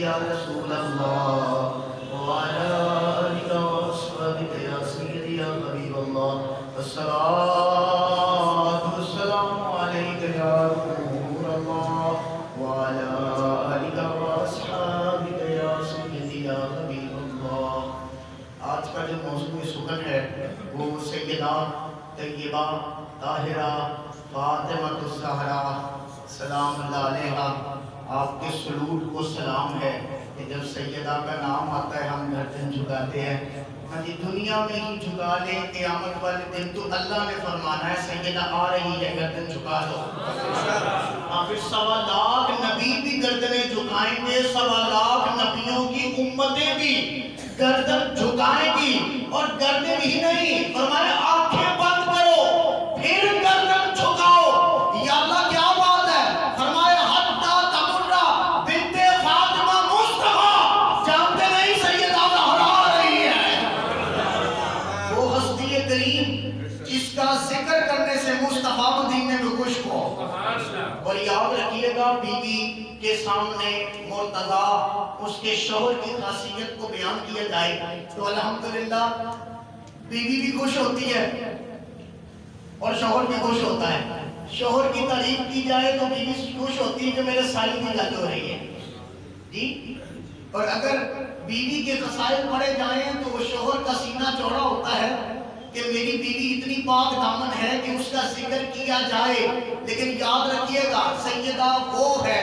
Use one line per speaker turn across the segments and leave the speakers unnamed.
یا رسول اللہ وعلی آلک واصحابک یا سیدی یا حبیب اللہ الصلاۃ والسلام علیک یا رسول اللہ وعلی آلک واصحابک یا سیدی یا حبیب اللہ۔ آج کا جو موضوع سخن ہے وہ سیدہ طیبہ طاہرہ فاطمہ الزہرا سلام اللہ علیہا، آپ کے سلوک کو سلام ہے کہ جب سیدہ کا نام آتا ہے ہم گردن جھکاتے ہیں۔ ہاں جی، دنیا میں ہی جھکا لیں، قیامت والے دن تو اللہ نے فرمانا ہے سیدہ آ رہی ہے گردن جھکا دو۔ پھر 1.25 لاکھ نبی بھی گردنیں جھکائیں گے، 1.25 لاکھ نبیوں کی امتیں بھی گردن جھکائیں گی، اور گردن ہی نہیں فرمایا آنکھیں بند کرو پھر گردن جھکاؤ۔ یا اللہ کیا بات ہے، فرمایا حتی تمرہ بنت فاطمہ مصطفیٰ، جانتے نہیں سیدہ زہرا آ رہی ہے، وہ ہستی کریم جس کا ذکر کرنے سے مصطفیٰ مدینے میں خوش ہو۔ اور یاد رکھیے گا بیوی کے سامنے مرتضیٰ اس کے شوہر کی خاصیت کو بیان کیا جائے تو الحمدللہ بیوی بھی خوش ہوتی ہے اور شوہر بھی خوش ہوتا ہے۔ شوہر کی تعریف کی جائے تو بیوی خوش ہوتی ہے کہ میرے سائی کی گل ہو رہی ہے جی، اور اگر بیوی کے خصائل پڑھے جائیں تو وہ شوہر کا سینہ چوڑا ہوتا ہے کہ میری بیوی اتنی پاک دامن ہے کہ اس کا ذکر کیا جائے۔ لیکن یاد رکھیے گا سیدہ وہ ہے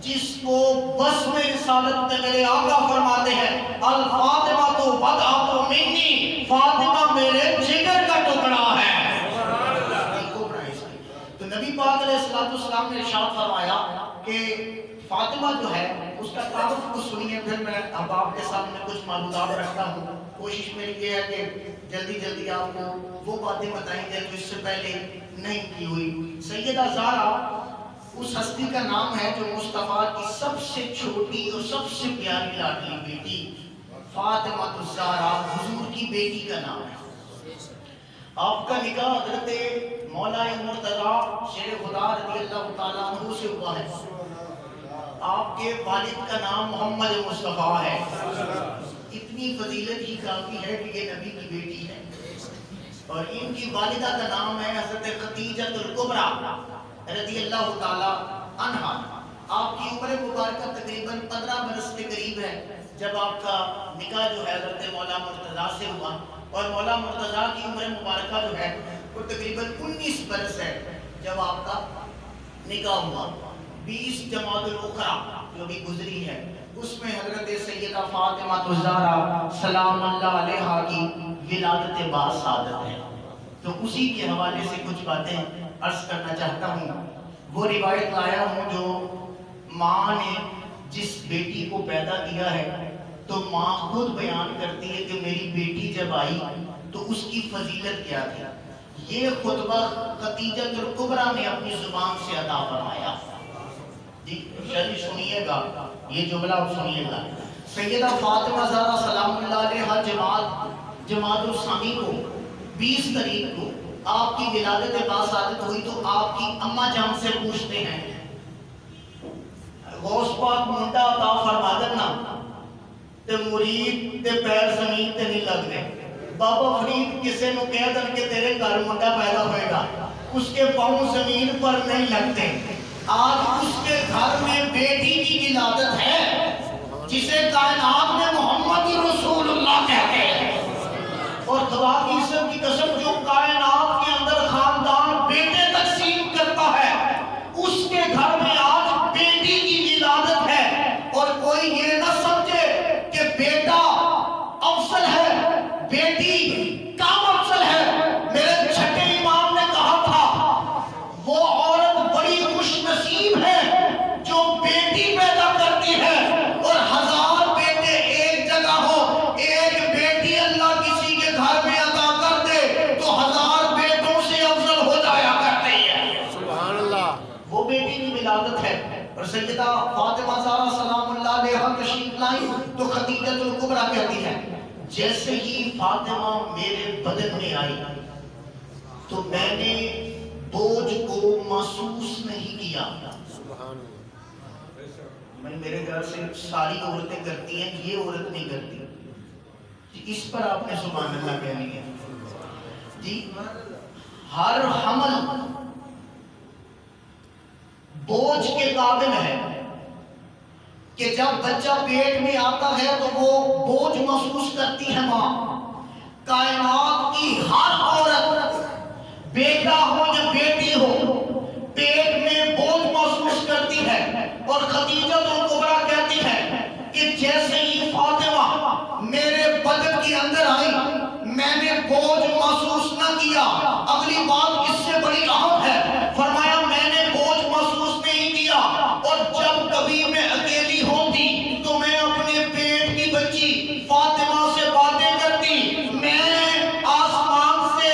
جس کو بس میں رسالت میں میرے آقا فرماتے ہیں الفاطمہ تو بضعۃ منی، فاطمہ میرے جگر کا ٹکڑا ہے۔ تو نبی پاک علیہ السلام نے ارشاد فرمایا کہ فاطمہ جو ہے اس کا تعارف کو سنیے، پھر میں اب آپ کے سامنے کچھ معلومات رکھتا ہوں۔ کوشش میری یہ ہے کہ جلدی جلدی آپ کو وہ باتیں بتائیں گے جو اس سے پہلے نہیں کی ہوئی۔ سیدہ زہرا اس ہستی کا نام ہے جو مصطفیٰ کی سب سے چھوٹی اور سب سے پیاری لاڈلی بیٹی فاطمہ الزہرا حضور کی بیٹی کا نام ہے۔ آپ کا نکاح حضرت مولا مرتضیٰ شیر خدا رضی اللہ تعالیٰ عنہ سے ہوا ہے۔ آپ کے والد کا نام محمد مصطفیٰ ہے۔ اتنی فضیلت ہی کافی ہے کہ یہ نبی کی بیٹی ہے، اور ان کی والدہ کا نام ہے حضرت خدیجہ الکبریٰ رضی اللہ تعالی عنہا۔ آپ کی عمر مبارکہ تقریباً 15 برس کے قریب ہے جب آپ کا نکاح جو ہے حضرت مولا مرتضیٰ سے ہوا، اور مولا مرتضیٰ کی عمر مبارکہ جو ہے وہ تقریباً 19 برس ہے جب آپ کا نکاح ہوا۔ 20 جمادی الاخری جو بھی گزری ہے اس میں حضرت سیدہ فاطمہ الزہرا سلام اللہ علیہا کی ولادت باسعادت ہے۔ تو اسی کے حوالے سے کچھ باتیں عرض کرنا چاہتا ہوں۔ وہ روایت لایا ہوں جو ماں نے جس بیٹی کو پیدا کیا ہے تو ماں خود بیان کرتی ہے کہ میری بیٹی جب آئی تو اس کی فضیلت کیا تھی۔ یہ خطبہ خدیجہ الکبریٰ نے اپنی زبان سے عطا فرمایا۔ جی شریف سنیے گا یہ جملہ اور سنیے گا۔ سیدہ فاطمہ زہرا سلام اللہ علیہا جماد الثانی کو 20 تاریخ کو آپ کی ولادت باسعادت ہوئی تو آپ کی اماں جان سے پوچھتے ہیں غوث پاک منڈا عطا فرما دینا تے مرید تے پیر زمین تے نہیں لگ دے۔ بابا فرید کسے نو کہہ دن کہ تیرے گھر منڈا پیدا ہوئے گا، اس کے پاؤں زمین پر نہیں لگتے۔ آج اس کے گھر میں بیٹی کی ولادت ہے جسے کائنات میں محمد رسول اللہ کہتے ہیں، اور خدا کی عزت کی قسم جو کائنات کے اندر خاندان بیٹے تقسیم کرتا ہے اس کے گھر میں آج بیٹی کی ولادت ہے۔ اور کوئی یہ نہ سمجھے کہ بیٹا افضل ہے، بیٹی کام افضل ہے۔ میرے چھٹے امام نے کہا تھا وہ عورت بڑی خوش نصیب ہے جو بیٹی پیدا کرتی ہے، اور 1000 بیٹے ایک جگہ ہو، ایک بیٹی اللہ کسی کے گھر میں عطا کر دے تو 1000 بیٹوں سے افضل ہو جایا کرتے ہیں۔ سبحان اللہ، وہ بیٹی کی ولادت ہے۔ اور سیدہ فاطمہ زہرا سلام اللہ علیہا تشریف لائیں تو خدیجہ الکبریٰ کہتی ہے جیسے ہی فاطمہ میرے بدن میں آئی تو میں نے بوجھ کو محسوس نہیں کیا۔ میں میرے گھر سے ساری عورتیں کرتی ہیں، یہ عورت نہیں کرتی جی، اس پر آپ نے سبحان اللہ کہنی ہے جی۔ ہر حمل بوجھ کے قابل ہے کہ جب بچہ پیٹ میں آتا ہے تو وہ بوجھ محسوس کرتی ہے ماں۔ کائنات کی ہر عورت، بیٹا ہو یا بیٹی ہو، پیٹ میں بوجھ محسوس کرتی ہے۔ اور خدیجہ الکبریٰ کہتی ہے کہ جیسے ہی فاطمہ میرے بدن کے اندر آئی، میں نے بوجھ محسوس نہ کیا۔ اگلی بات اس سے بڑی اہم ہے، فرمایا میں نے بوجھ محسوس نہیں کیا، اور جب کبھی میں اکیلی ہوتی تو میں اپنے پیٹ کی بچی فاطمہ سے باتیں کرتی، میں آسمان سے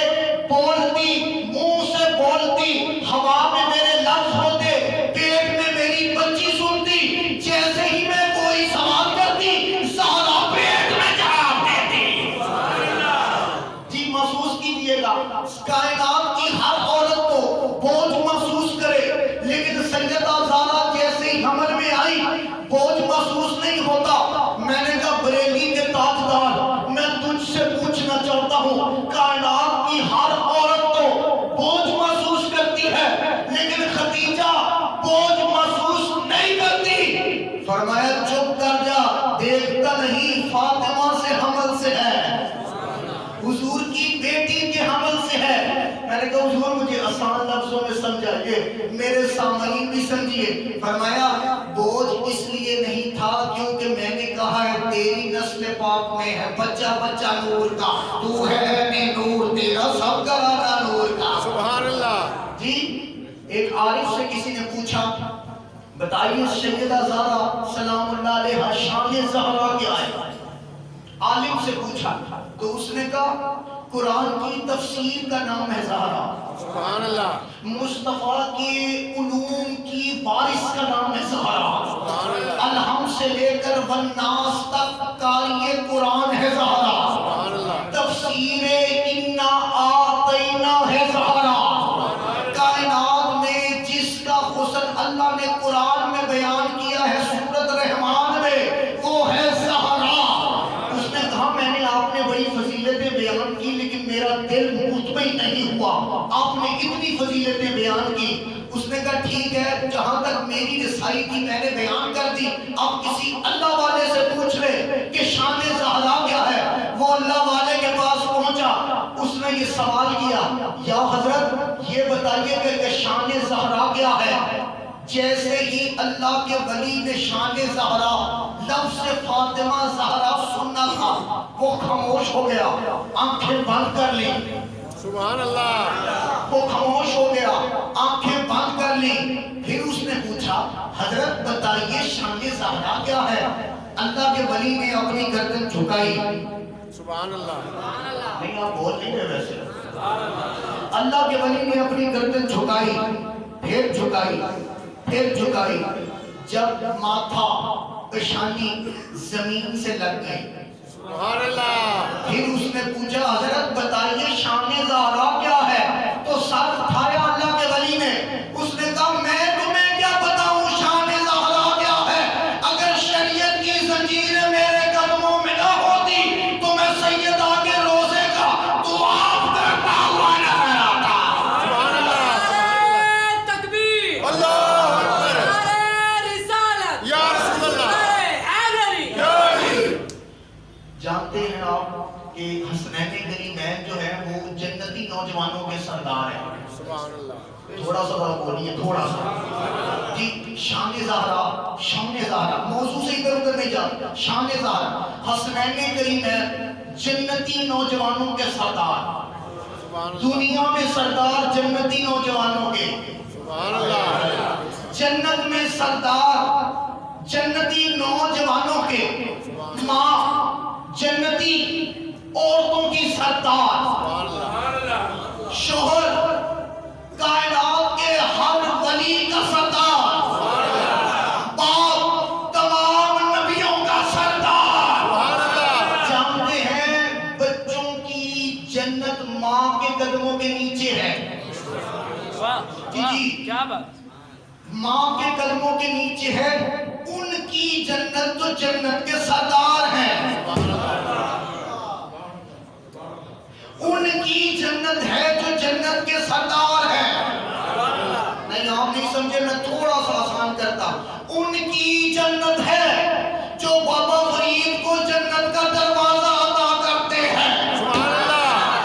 بولتی، منہ سے بولتی، ہوا میں میرے لفظ ہوتے، پیٹ میں میری بچی سنتی، جیسے ہی میں کوئی سوال کرتی زہرا پیٹ میں جواب دیتی۔ جی محسوس کیجئے گا، کائنات کی ہر عورت کو بوجھ محسوس کرے، لیکن سیدہ زہرا جیسے ہی حمل میں آئی بوجھ محسوس نہیں ہوتا۔ میں نے کہا بریلی کے تاجدار، میں تجھ سے پوچھنا چاہتا ہوں، کائنات کی ہر عورت تو بوجھ محسوس کرتی ہے، لیکن خدیجہ بوجھ محسوس نہیں کرتی۔ فرمایا چپ کر جا، دیکھتا نہیں فاطمہ سے حمل سے ہے، حضور کی بیٹی کے حمل سے ہے۔ میں نے کہا حضور مجھے آسان لفظوں میں سمجھائیے، میرے سامعین بھی سمجھیے۔ فرمایا بوجھ اس لیے نہیں تھا کیونکہ میں نے کہا ہے تیری نسل پاک میں ہے بچہ بچہ نور کا، تو ہے میں نور، تیرا سب گھرانہ نور کا۔ سبحان اللہ جی۔ ایک عارف سے کسی نے پوچھا بتائیے سیدہ زہرا سلام اللہ علیہا شان زہرا کیا ہے؟ عالم سے پوچھا تو اس نے کہا قرآن کی تفسیر کا نام ہے زہرا، سبحان اللہ، مصطفیٰ کے علوم کی وارث کا نام ہے زہرا، الحم سے لے کر والناس تک قاری قرآن ہے زہرا، تفسیر انا آتینا ہے زہرا۔ کائنات میں جس کا حسن اللہ نے قرآن میں بیان کیا ہے سورۃ رحمان میں، وہ ہے زہرا۔ اس نے کہا میں نے آپ نے بڑی فضیلتیں بیان کی لیکن میرا دل مطمئن نہیں ہوا، آپ نے اتنی فضیلتیں بیان کی۔ اس نے کہا ٹھیک ہے، جہاں تک میری رسائی تھی میں نے بیان کر دی، اب کسی اللہ والے سے پوچھ لے کہ شان زہرا کیا ہے۔ وہ اللہ والے کے پاس پہنچا، اس نے یہ سوال کیا یا حضرت یہ بتائیے کہ شان زہرا کیا ہے؟ جیسے ہی اللہ کے ولی نے شان زہرا لفظ فاطمہ زہرا سننا تھا وہ خاموش ہو گیا، آنکھیں بند کر لی، سبحان اللہ، وہ خاموش ہو گیا، آنکھیں بند کر لی۔ پھر اس نے پوچھا حضرت بتائیے شان زہرا کیا ہے؟ اللہ کے ولی نے اپنی گردن جھکائی، سبحان اللہ، نہیں آپ بول نہیں رہے ویسے، اللہ کے ولی نے اپنی گردن جھکائی، پھر جھکائی، پھر جھکائی، جب ماتھا پیشانی زمین سے لگ گئی، سبحان اللہ۔ پھر اس نے پوچھا حضرت بتائیے شان زہرا کیا ہے؟ تو سر اٹھایا اللہ کے ولی نے، اس نے کہا میں تمہیں کیا بتاؤں شان زہرا کیا ہے؟ اگر شریعت کی زنجیریں میرے قدموں میں نہ ہوتی تو میں سیدہ کے روزے کا طواف کرتا ہوا نظر آتا۔ سبحان اللہ، تکبیر، اللہ اکبر، رسالت، یا رسول اللہ۔ جانتے ہیں آپ کہ حسنین کریمین جو ہے وہ جنتی نوجوانوں کے سردار ہیں، سبحان اللہ، تھوڑا سا بڑا بولیے، تھوڑا سا جی۔ شان زہرا، شان زہرا، موضوع سے ادھر ادھر نہیں جاتا، شان زہرا حسنین کریمین جنتی نوجوانوں کے سردار، دنیا میں سردار جنتی نوجوانوں کے، سبحان اللہ، جنت میں سردار جنتی نوجوانوں کے، ماں جنتی عورتوں کی سردار، شوہر کائنات کے ہر ولی کا سردار، باپ تمام نبیوں کا سردار۔ جانتے ہیں بچوں کی جنت ماں کے قدموں کے نیچے ہے، جی جی، کیا بات، ماں کے قدموں کے نیچے ہے، ان کی جنت تو جنت کے سردار ہیں، ان کی جنت ہے جو جنت کے سردار ہیں۔ نہیں آپ نہیں سمجھے، میں تھوڑا سا آسان کرتا ہوں۔ ان کی جنت ہے جو بابا فرید کو جنت کا دروازہ عطا کرتے ہیں۔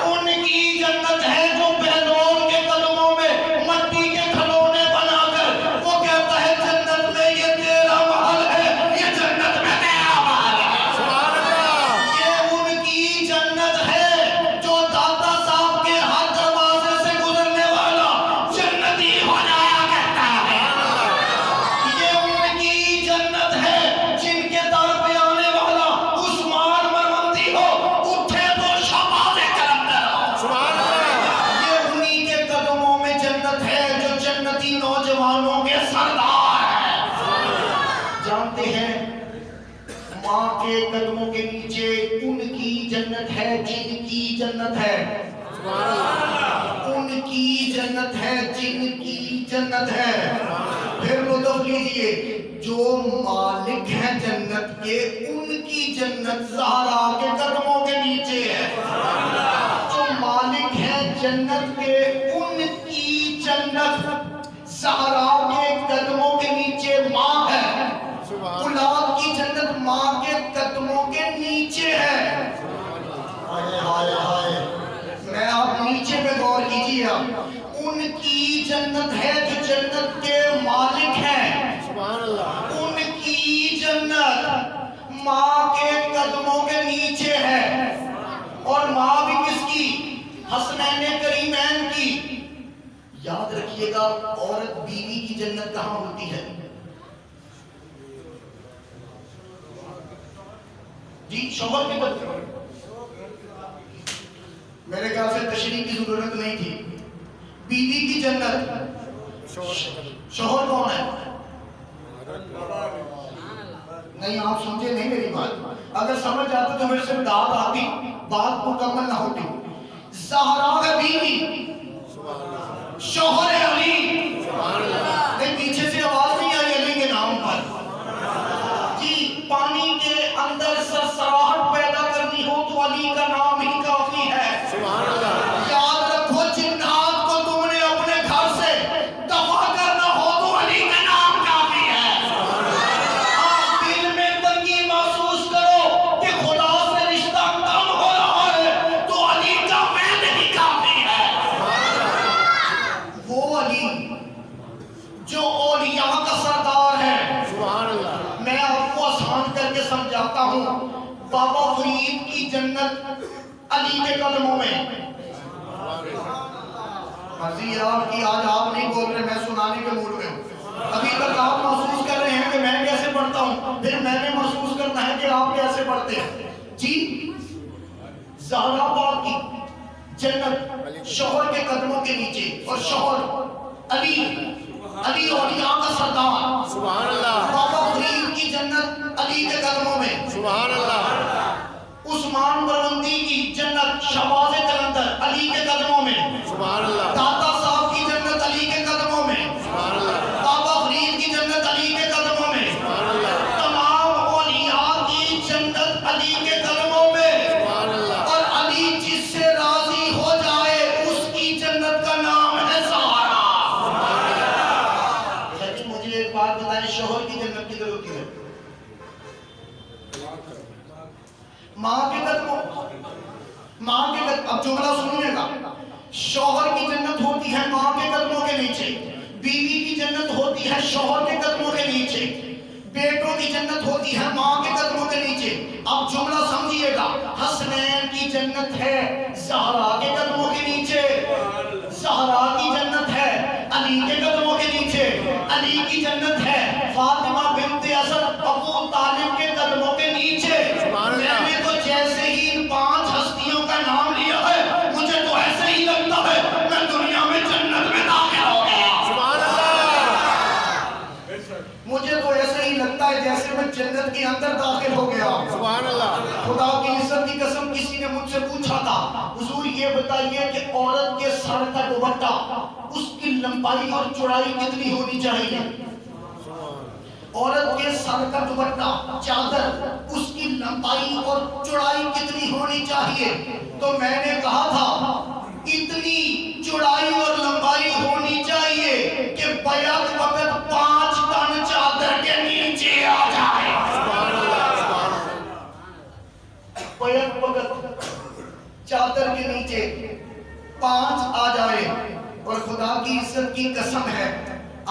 ان کی جنت ہے جو بہلول کے قدموں میں مٹی کے کھلونے بنا کر وہ کہتا ہے جنت میں یہ تیرا محل ہے، یہ جنت میں تیرا محل ہے۔ یہ ان کی جنت ہے جو داتا صاحب کے ہر دروازے سے گزرنے والا جنتی ہو جایا کرتا ہے۔ یہ ان کی جنت ہے جن کے در پہ آنے والا عثمان مرمندی ہو اٹھے تو شہباز کلندر ہو۔ یہ انہی کے قدموں میں جنت ہے جو جنتی نوجوانوں کے سردار ہیں۔ جانتے ہیں ماں کے قدموں کے نیچے ان کی جنت ہے جن کی جنت ہے، ان کی جنت ہے جن کی جنت ہے۔ پھر لطف لیجئے، جو مالک ہیں جنت کے ان کی جنت زہرا کے قدموں کے نیچے ہے۔ جو مالک ہیں جنت کے ان کی جنت زہرا کے قدموں کے نیچے ماں ہے۔ اولاد کی جنت ماں کے قدموں کے نیچے ہے۔ ہائے ہائے ہائے، میں آپ نیچے پہ غور کیجئے۔ ان کی جنت ہے جو جنت کے مالک ہیں، ان کی جنت ماں کے قدموں کے نیچے ہے۔ اور ماں بھی کس کی؟ حسنین کریمین کی۔ یاد رکھیے گا عورت بیوی کی جنت کہاں ہوتی ہے؟ جی شوہر کی بدل، میرے خیال سے تشریح کی ضرورت نہیں تھی۔ بیوی کی جنت، شوہر کون ہے؟ نہیں آپ سمجھے نہیں میری بات، اگر سمجھ آتا تو میرے سے داد آتی، بات مکمل نہ ہوتی۔ زہرا ہے بیوی، شوہر ہے علی۔ نہیں پیچھے سے آواز نہیں آئی علی کے نام پر؟ جی پانی کے اندر سرسراہٹ پیدا کرنی ہو تو علی کا نام ہی کافی ہے۔ یاد رکھو جنات کو تم نے اپنے گھر سے دفع کرنا ہو تو علی کا نام کافی ہے۔ آپ دل میں تنگی محسوس کرو کہ خدا سے رشتہ کم ہو رہا ہے تو علی کا وید ہی کافی ہے۔ وہ علی جو اولیاء کا سردار ہے۔ میں آپ کو آسان کر کے سمجھاتا ہوں، بابا فرید کی جنت علی کے قدموں میں۔ مرضی آپ کی، آج آپ نہیں بول رہے، میں سنانے کے موڈ میں ہوں۔ ابھی تک آپ محسوس کر رہے ہیں کہ میں کیسے پڑھتا ہوں، پھر میں نے محسوس کرنا ہے کہ آپ کیسے پڑھتے ہیں۔ جی زہرا پاک کی جنت شوہر کے قدموں کے نیچے، اور شوہر علی اولیاء کا سردار۔
سبحان اللہ۔
بابا فرید کی جنت علی کے قدموں میں۔
سبحان اللہ۔
عثمان مرمندی کی جنت شہباز کلندر علی کے قدموں میں۔
سبحان اللہ۔
داتا صاحب کی جنت علی کے قدموں میں۔
سبحان اللہ۔
بابا فرید کی جنت علی کے قدموں میں۔
سبحان اللہ۔
تمام اولیاء کی جنت علی کے قدموں میں۔
سبحان اللہ۔
اور علی جس سے راضی ہو جائے اس کی جنت کا نام ہے زہرا۔ لیکن مجھے ایک بات بتائیں، شوہر کی جنت کدھر ہوتی ہے؟ ماں کے قدموں، ماں کے قدم، اب جملہ سنیے گا، شوہر کی جنت ہوتی ہے ماں کے قدموں کے نیچے، بیوی کی جنت ہوتی ہے شوہر کے قدموں کے نیچے، بیٹوں کی جنت ہوتی ہے ماں کے قدموں کے نیچے۔ اب جملہ سمجھیے گا، حسنین کی جنت ہے زہرا کے قدموں کے نیچے، زہرا کی جنت ہے علی کے قدموں کے نیچے، علی کی جنت ہے فاطمہ بنت اسد ابو طالب کے قدموں کے نیچے۔ میں نے تو جیسے ہی ان 5 ہستیوں کا نام لیا ہے مجھے تو ایسے ہی لگتا ہے میں دنیا میں جنت میں داخل ہو گیا۔
سبحان اللہ۔
مجھے تو ایسے ہی لگتا ہے جیسے میں جنت کے اندر داخل ہو گیا۔
سبحان اللہ۔
خدا کی عزت کی قسم کسی نے مجھ سے پوچھا تھا، حضور یہ بتائیے کہ عورت کے سر کا دوپٹہ اس کی لمبائی اور چوڑائی کتنی ہونی چاہیے؟ عورت کے سر کا دوپٹہ چادر اس کی لمبائی اور چوڑائی کتنی ہونی چاہیے؟ تو میں نے کہا تھا اتنی چوڑائی اور لمبائی ہونی چاہیے کہ بیک وقت 5 ٹن چادر کے نیچے آ جائے۔ بیک وقت چادر کے نیچے 5 آ جائے۔ اور خدا کی عزت کی قسم ہے،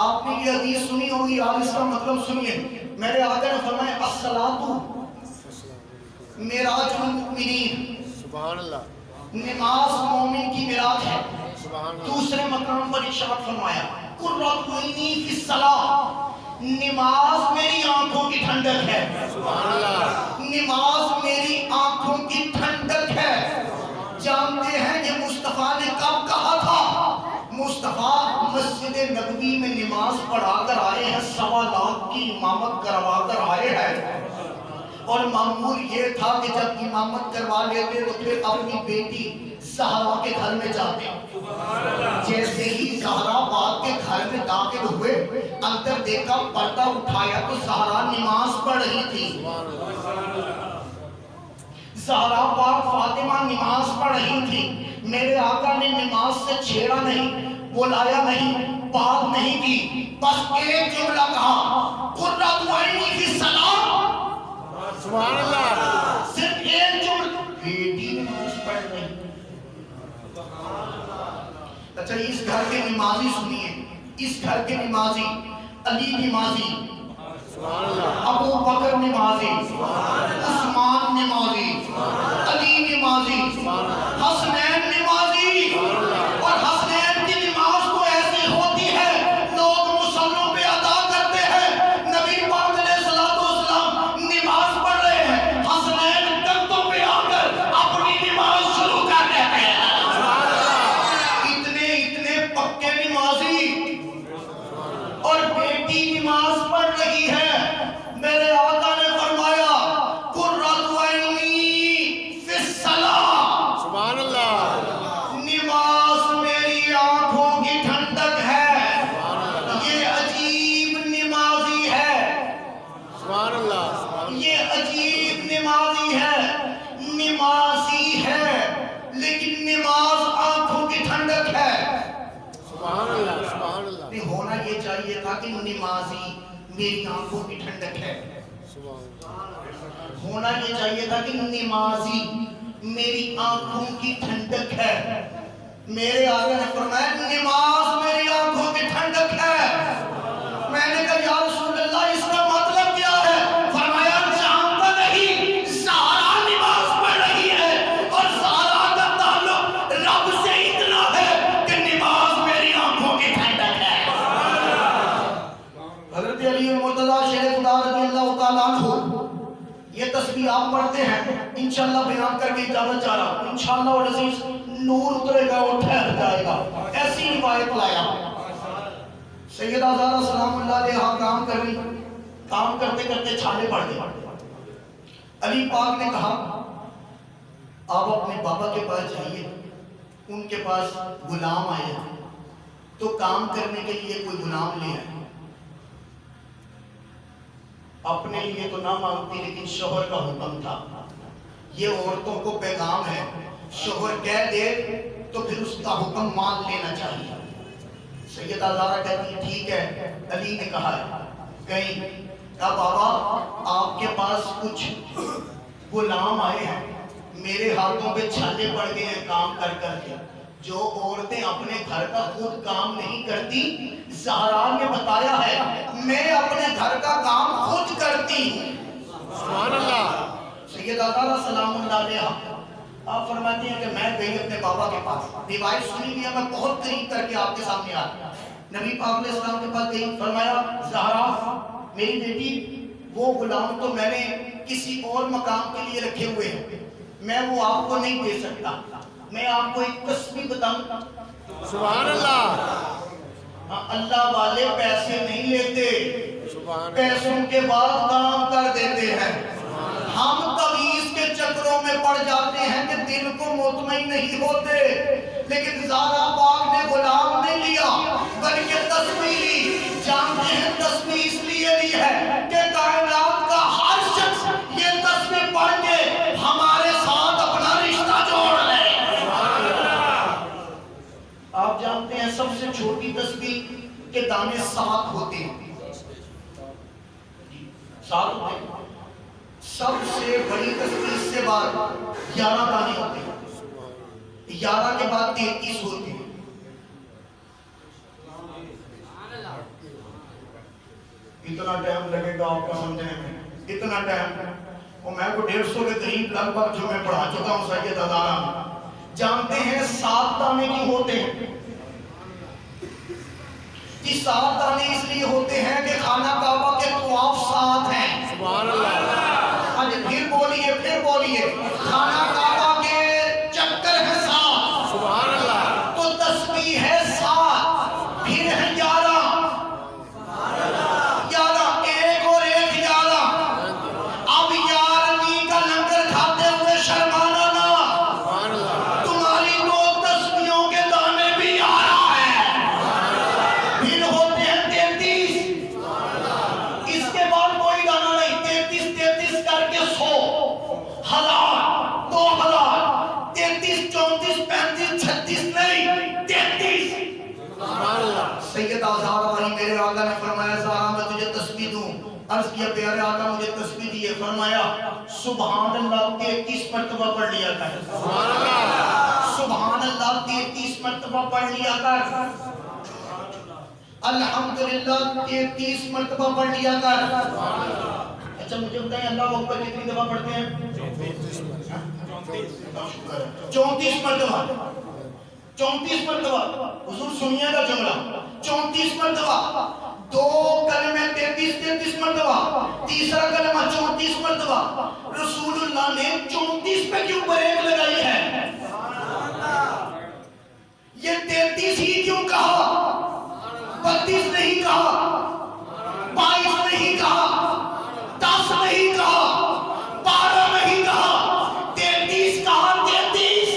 آپ نے یہ حدیث سنی ہوگی، آپ اس کا مطلب سنیے۔ میرے آقا نے فرمایا الصلاۃ معراج المؤمنین،
سبحان اللہ،
نماز مومن کی معراج ہے۔
سبحان اللہ،
دوسرے مقام پر ارشاد فرمایا قرۃ عینی فی الصلاۃ، نماز میری آنکھوں کی ٹھنڈک ہے۔
سبحان اللہ،
نماز میری آنکھوں کی ٹھنڈک ہے۔ جانتے ہیں یہ مصطفیٰ نے کب کہا تھا؟ مصطفیٰ مسجد نبوی میں نماز پڑھا کر آئے ہیں، 1.25 لاکھ کی امامت کروا کر آئے ہیں، اور معمول یہ تھا کہ جب امامت کروا لیتے تو پھر اپنی بیٹی زہرا کے گھر میں جاتے۔ جیسے ہی زہرا پاک کے گھر میں داخل ہوئے، اندر دیکھا، پردہ اٹھایا تو زہرا نماز پڑھ رہی تھی۔ زہرا پاک فاطمہ نماز پڑھ رہی تھی۔ میرے آقا نے نماز سے چھیڑا نہیں، بلایا نہیں، بات نہیں کی، بس ایک جملہ کہا قرۃ عینی فی الصلاۃ،
سبحان اللہ،
صرف ایک جملہ، بیٹی نماز پڑھ رہی۔ اچھا اس گھر کے نمازی سنیے، اس گھر کے نمازی علی نمازی،
سبحان اللہ،
ابو بکر نمازی، عثمان نمازی، علی نمازی، حسنین نمازی، اور حسنین کی نماز تو ایسی ہوتی ہے لوگ مصلوں پہ ادا کرتے ہیں، نبی پاک علیہ الصلوۃ والسلام نماز پڑھ رہے ہیں، حسنین کندھوں پہ آ کر اپنی نماز شروع کر دیتے ہیں۔ اتنے پکے نمازی، اور بیٹی نماز پڑھ رہی ہے۔ میرے آقا نے فرمایا قرۃ عینی فی الصلاۃ،
سبحان اللہ،
نماز میری آنکھوں کی ٹھنڈک ہے۔ یہ عجیب نمازی ہے،
سبحان اللہ،
یہ عجیب نمازی ہے، نمازی ہے لیکن نماز آنکھوں کی ٹھنڈک ہے۔
سبحان اللہ، سبحان اللہ،
نہیں ہونا یہ چاہیے تھا کہ نمازی میری آنکھوں کی ٹھنڈک ہے، ہونا یہ چاہیے تھا کہ نمازی میری آنکھوں کی ٹھنڈک ہے۔ میرے آقا نے فرمایا نماز میری آنکھوں کی ٹھنڈک ہے۔ میں نے کہا یا رسول اللہ اس کا مطلب کیا ہے؟ فرمایا جانتا نہیں، زہرا نماز پڑھ رہی ہے، اور زہرا کا تعلق رب سے اتنا ہے کہ نماز میری آنکھوں کی ٹھنڈک ہے۔ حضرت علی مرتضیٰ شیر خدا رضی اللہ تعالیٰ عنہ، یہ تسبیح آپ پڑھتے ہیں، انشاءاللہ بیان کر کے اجازت چاہ رہا ہوں، انشاءاللہ والعزیز نور اترے گا اور ٹھہر جائے گا، ایسی روایت لایا۔ سیدہ زہرا سلام اللہ علیہا کام کر رہی، کام کرتے کرتے چھالے پڑ گئے۔ علی پاک نے کہا آپ اپنے بابا کے پاس جائیے، ان کے پاس غلام آئے ہیں، تو کام کرنے کے لیے کوئی غلام لے آئے۔ اپنے لیے تو نہ مانگتی لیکن شوہر کا حکم تھا، یہ عورتوں کو پیغام ہے، شوہر کہہ دے تو پھر اس کا حکم مان لینا چاہیے۔ سیدہ زہرا کہتی ہے ٹھیک ہے، علی نے کہا گئی، کہا بابا آپ کے پاس کچھ غلام آئے ہیں، میرے ہاتھوں پہ چھالے پڑ گئے ہیں کام کر کر کے، جو عورتیں اپنے گھر کا خود کام نہیں کرتی، زہرا نے بتایا ہے میں اپنے گھر کا کام خود کرتی ہوں۔
سبحان اللہ،
سیدہ زہرا سلام اللہ علیہا آپ فرماتی ہیں کہ میں گئی اپنے بابا کے پاس، روایت سنی بھی ہے، میں بہت قریب کر کے آپ کے سامنے آ گیا، نبی پاک علیہ السلام کے پاس گئی، فرمایا زہرا میری بیٹی وہ غلام تو میں نے کسی اور مقام کے لیے رکھے ہوئے ہیں، میں وہ آپ کو نہیں دے سکتا، میں آپ کو ایک تسبیح بتاؤں۔
سبحان اللہ،
اللہ والے پیسے نہیں لیتے،
سبحان اللہ،
پیسوں کے بعد کام کر دیتے ہیں۔ ہم تعویذ کے چکروں میں پڑ جاتے ہیں کہ دل کو مطمئن نہیں ہوتے، لیکن زہرا پاک نے غلام نہیں لیا بلکہ تسبیح لی۔ جانتے ہیں تسبیح اس لیے لی ہے کے دانے 7 ہوتے ہیں، 7 ہوتے ہیں، سب سے بڑی تسبیح سے بعد 11 دانے ہوتے ہیں، 11 کے بعد 33 ہوتے ہیں۔ اتنا ٹائم لگے گا آپ کو سمجھنے میں، اتنا ٹائم، اور میں کو 150 کے قریب لگ بھگ جو میں پڑھا چکا ہوں سید ادارہ، جانتے ہیں 7 دانے کیوں ہوتے ہیں؟ کہ 7 دانے اس لیے ہوتے ہیں کہ خانہ کعبہ کے طواف 7 ہیں۔
سبحان اللہ،
آج پھر بولیے، خانہ کعبہ کے چکر ہیں 7،
سبحان اللہ،
تو تسبیح ہے 7، پھر ہے 11، ایک اور ایک 11۔ اب 11ویں کا لنگر کھاتے ہوئے شرمانا نہ،
سبحان اللہ،
تمہاری 2 تسبیحوں کے دانے بھی 11 ہیں، پھر ہوتے ہیں 33۔ اس کے بعد کوئی دانہ نہیں، 33 کر کے 100، 1000، 2000، 33، 34، 35، 36 نہیں، 33۔
سبحان اللہ،
سیدہ زہرا علی میرے آقا نے فرمایا زہرا میں تجھے تسبیح دوں، عرض کیا پیارے آقا مجھے تسبیح دیئے، فرمایا سبحان اللہ 33 مرتبہ پڑھ لیا کر،
سبحان اللہ،
سبحان اللہ 33 مرتبہ پڑھ لیا کر، الحمدللہ 33 مرتبہ پڑھ لیا کر۔ اچھا مجھے بتائیں اللہ اکبر کتنی دفعہ پڑھتے ہیں؟ 34 مرتبہ، 34 مرتبہ، حضور سنیے گا جملہ، 34 مرتبہ، 2 کلمے 33 مرتبہ، تیسرا کلمہ 34 مرتبہ۔ رسول اللہ نے 34 پہ کیوں بریک لگائی ہے؟ یہ 33 ہی کیوں کہا؟ 32 نہیں کہا، 22 نہیں کہا، 10 نہیں کہا، 12 نہیں کہا، 33 کہا، 33۔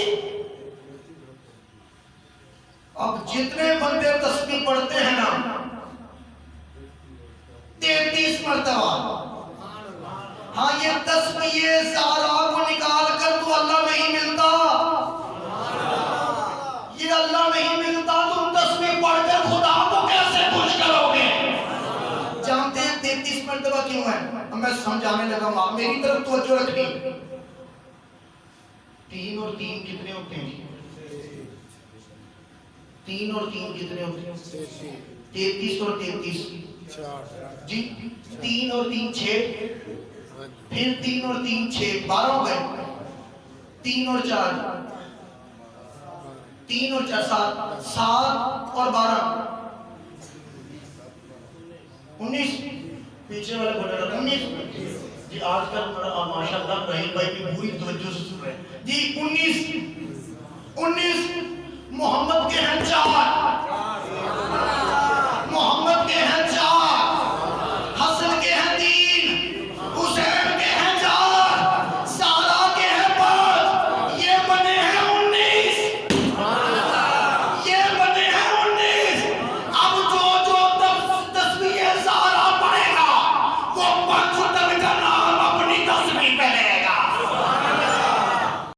اب جتنے بندے تسبیح پڑھتے ہیں نا 33 مرتبہ، ہاں یہ تسبیح زہرا کو نکال کر تو اللہ نہیں ملتا، یہ اللہ نہیں ملتا، تم تسبیح پڑھ کر خدا کو کیسے خوش کرو گے؟ جانتے ہیں 33 مرتبہ کیوں ہے؟ اب میں سمجھانے لگا ہوں، میری طرف توجہ رکھنی۔ 3 اور 3 کتنے ہوتے ہیں؟ 3 اور 3 کتنے ہوتے ہیں؟ 33 اور 33 جی، 3 اور 3 6، پھر 3 اور 3 6، 12 ہو گئے، 3 اور 4 3 اور 4 7، 7 اور 12 19، پیچھے والا بولا رہا 19 جی، آج کل ماشاءاللہ رحیم بھائی کی پوری توجہ سے سن رہے ہیں جی، 19 محمد کے ہیں 4،